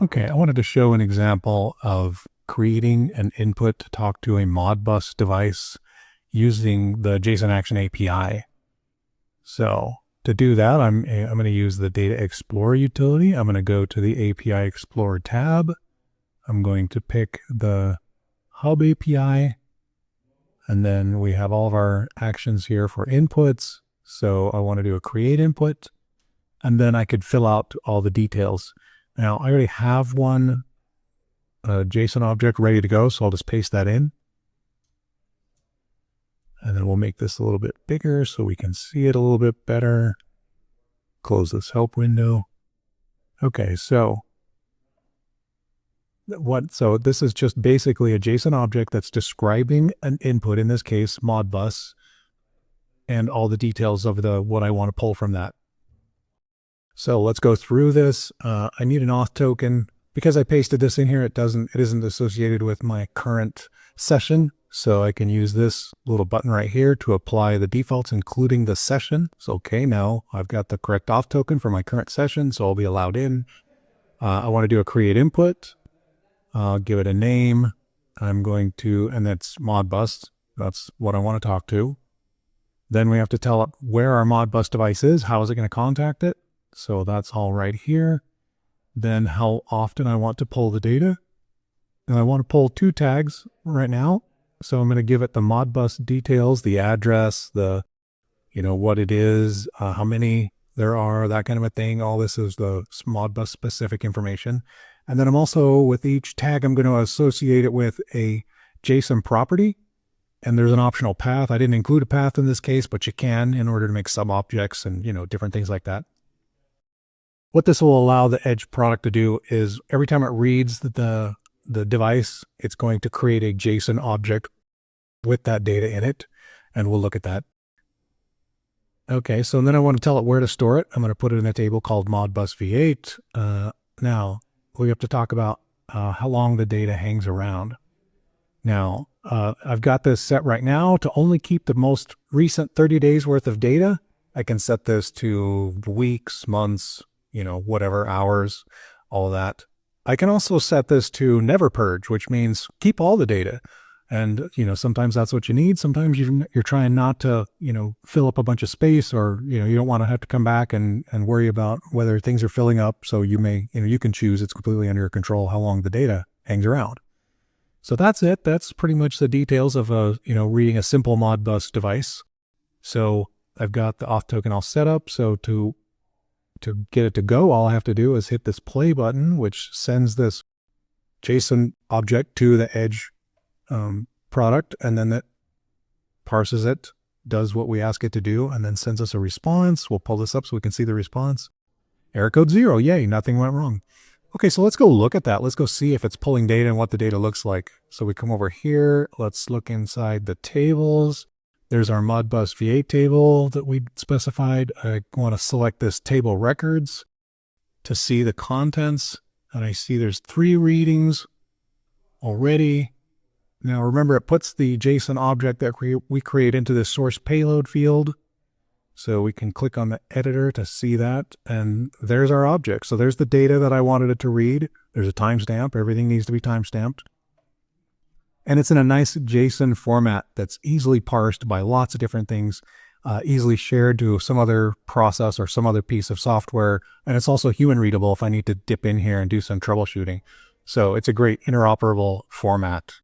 Okay, I wanted to show an example of creating an input to talk to a Modbus device using the JSON Action API. So to do that, I'm going to use the Data Explorer utility. I'm going to go to the API Explorer tab. I'm going to pick the Hub API, and then we have all of our actions here for inputs. So I want to do a create input, and then I could fill out all the details. Now, I already have one JSON object ready to go, so I'll just paste that in. And then we'll make this a little bit bigger so we can see it a little bit better. Close this help window. Okay, so this is just basically a JSON object that's describing an input, in this case, Modbus, and all the details of what I want to pull from that. So let's go through this. I need an auth token. Because I pasted this in here, it isn't associated with my current session. So I can use this little button right here to apply the defaults, including the session. So okay, now I've got the correct auth token for my current session, so I'll be allowed in. I want to do a create input. I'll give it a name. And that's Modbus. That's what I want to talk to. Then we have to tell it where our Modbus device is. How is it going to contact it? So that's all right here. Then how often I want to pull the data. And I want to pull 2 tags right now. So I'm going to give it the Modbus details, the address, what it is, how many there are, that kind of a thing. All this is the Modbus specific information. And then I'm also, with each tag, I'm going to associate it with a JSON property. And there's an optional path. I didn't include a path in this case, but you can in order to make sub objects and, different things like that. What this will allow the Edge product to do is every time it reads the device, it's going to create a JSON object with that data in it. And we'll look at that. Okay, so then I want to tell it where to store it. I'm going to put it in a table called Modbus v8. Now, we have to talk about how long the data hangs around. Now, I've got this set right now to only keep the most recent 30 days worth of data. I can set this to weeks, months, whatever, hours, all that. I can also set this to never purge, which means keep all the data. And, sometimes that's what you need. Sometimes you're trying not to, fill up a bunch of space, or, you don't want to have to come back and worry about whether things are filling up. So you can choose, it's completely under your control how long the data hangs around. So that's it. That's pretty much the details of reading a simple Modbus device. So I've got the auth token all set up. So to get it to go, all I have to do is hit this play button, which sends this JSON object to the Edge product, and then it parses it, does what we ask it to do, and then sends us a response. We'll pull this up so we can see the response. Error code 0, yay, nothing went wrong. Okay, so let's go look at that. Let's go see if it's pulling data and what the data looks like. So we come over here, let's look inside the tables. There's our Modbus v8 table that we specified. I want to select this table records to see the contents. And I see there's 3 readings already. Now remember, it puts the JSON object that we create into the source payload field. So we can click on the editor to see that. And there's our object. So there's the data that I wanted it to read. There's a timestamp. Everything needs to be timestamped. And it's in a nice JSON format that's easily parsed by lots of different things, easily shared to some other process or some other piece of software. And it's also human readable if I need to dip in here and do some troubleshooting. So it's a great interoperable format.